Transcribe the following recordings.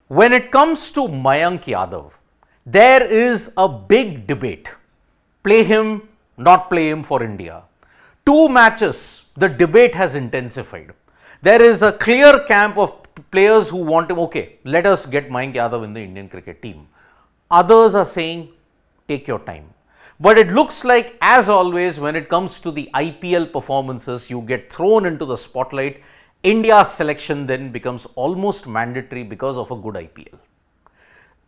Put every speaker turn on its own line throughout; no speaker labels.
When it comes to Mayank Yadav, there is a big debate. Play him, not play him for India. 2 matches, the debate has intensified. There is a clear camp of players who want him, okay, let us get Mayank Yadav in the Indian cricket team. Others are saying, take your time. But it looks like, as always, when it comes to the IPL performances, you get thrown into the spotlight. India's selection then becomes almost mandatory because of a good IPL.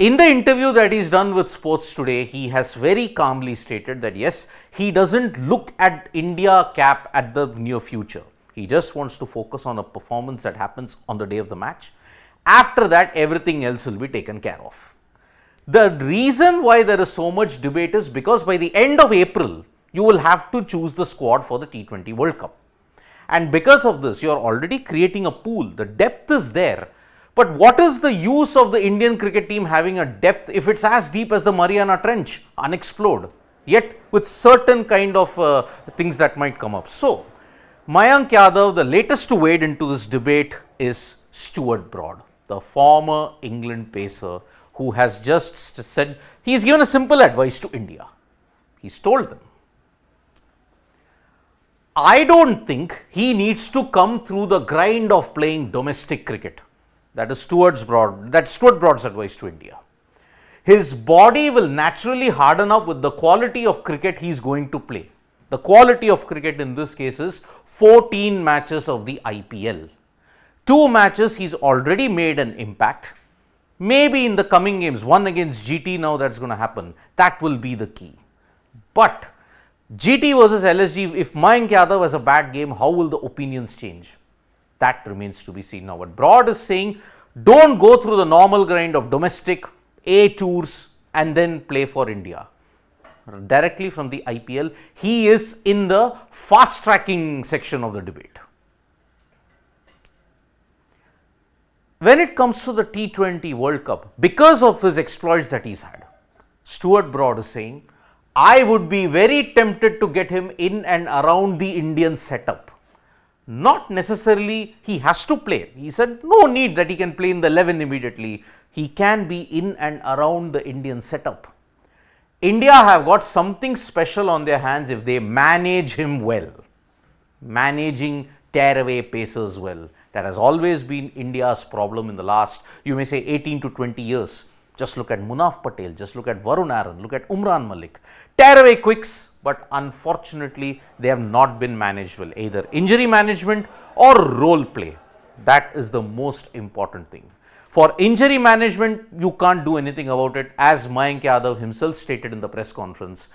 In the interview that he's done with Sports Today, he has very calmly stated that yes, he doesn't look at India cap at the near future. He just wants to focus on a performance that happens on the day of the match. After that, everything else will be taken care of. The reason why there is so much debate is because by the end of April, you will have to choose the squad for the T20 World Cup. And because of this, you are already creating a pool. The depth is there. But what is the use of the Indian cricket team having a depth if it's as deep as the Mariana Trench, unexplored, yet with certain kind of things that might come up. So, Mayank Yadav, the latest to wade into this debate is Stuart Broad, the former England pacer, who has just said, he's given a simple advice to India. He's told them, I don't think he needs to come through the grind of playing domestic cricket. That is Stuart Broad's advice to India. His body will naturally harden up with the quality of cricket he is going to play. The quality of cricket in this case is 14 matches of the IPL. 2 matches he's already made an impact. Maybe in the coming games, one against GT now that's going to happen. That will be the key. But GT versus LSG, if Mayank Yadav has a bad game, how will the opinions change? That remains to be seen now. But Broad is saying, don't go through the normal grind of domestic A tours and then play for India. Directly from the IPL, he is in the fast tracking section of the debate. When it comes to the T20 World Cup, because of his exploits that he's had, Stuart Broad is saying, I would be very tempted to get him in and around the Indian setup. Not necessarily he has to play. He said no need that he can play in the 11 immediately. He can be in and around the Indian setup. India have got something special on their hands if they manage him well. Managing tearaway pacers well. That has always been India's problem in the last, you may say 18 to 20 years. Just look at Munaf Patel, just look at Varun Aaron, look at Umran Malik. Tearaway quicks, but unfortunately they have not been managed well. Either injury management or role play. That is the most important thing. For injury management, you can't do anything about it. As Mayank Yadav himself stated in the press conference,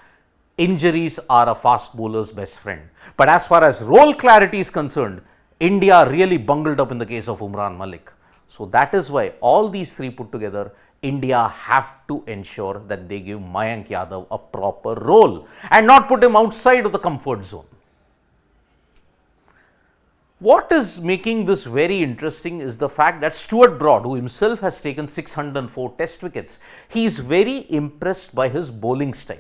injuries are a fast bowler's best friend. But as far as role clarity is concerned, India really bungled up in the case of Umran Malik. So that is why all these three put together, India have to ensure that they give Mayank Yadav a proper role and not put him outside of the comfort zone. What is making this very interesting is the fact that Stuart Broad, who himself has taken 604 test wickets, he is very impressed by his bowling style.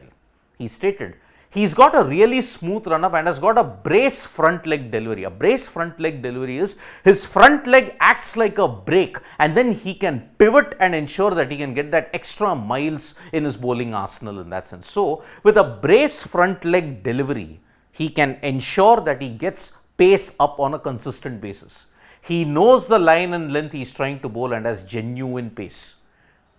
He stated, he's got a really smooth run up and has got a brace front leg delivery. A brace front leg delivery is his front leg acts like a brake and then he can pivot and ensure that he can get that extra miles in his bowling arsenal in that sense. So, with a brace front leg delivery, he can ensure that he gets pace up on a consistent basis. He knows the line and length he is trying to bowl and has genuine pace.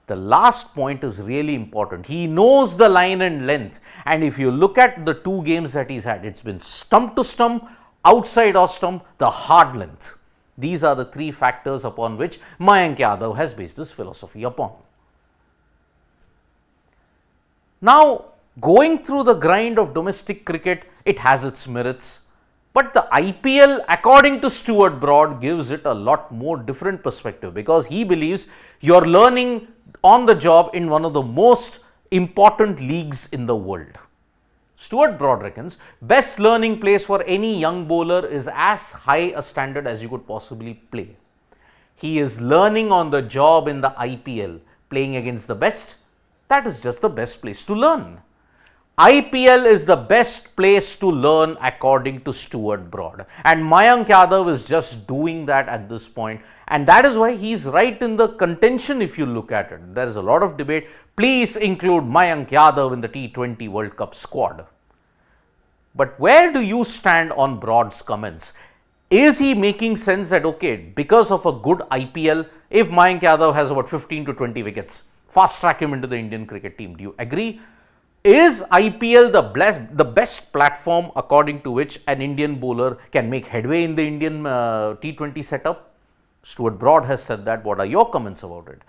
The last point is really important. He knows the line and length, and if you look at the 2 games that he's had, it's been stump to stump, outside off stump, the hard length. These are the 3 factors upon which Mayank Yadav has based his philosophy upon. Now, going through the grind of domestic cricket, it has its merits. But the IPL, according to Stuart Broad, gives it a lot more different perspective because he believes you're learning on the job in one of the most important leagues in the world. Stuart Broad reckons best learning place for any young bowler is as high a standard as you could possibly play. He is learning on the job in the IPL, playing against the best. That is just the best place to learn. IPL is the best place to learn according to Stuart Broad, and Mayank Yadav is just doing that at this point, and that is why he's right in the contention. If you look at it, there is a lot of debate. Please include Mayank Yadav in the T20 World Cup squad. But where do you stand on Broad's comments? Is he making sense that, okay, because of a good IPL, if Mayank Yadav has about 15 to 20 wickets, fast track him into the Indian cricket team? Do you agree? Is IPL the best platform according to which an Indian bowler can make headway in the Indian T20 setup? Stuart Broad has said that. What are your comments about it?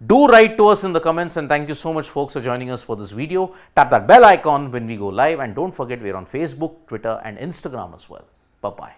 Do write to us in the comments, and thank you so much folks for joining us for this video. Tap that bell icon when we go live, and don't forget we're on Facebook, Twitter and Instagram as well. Bye-bye.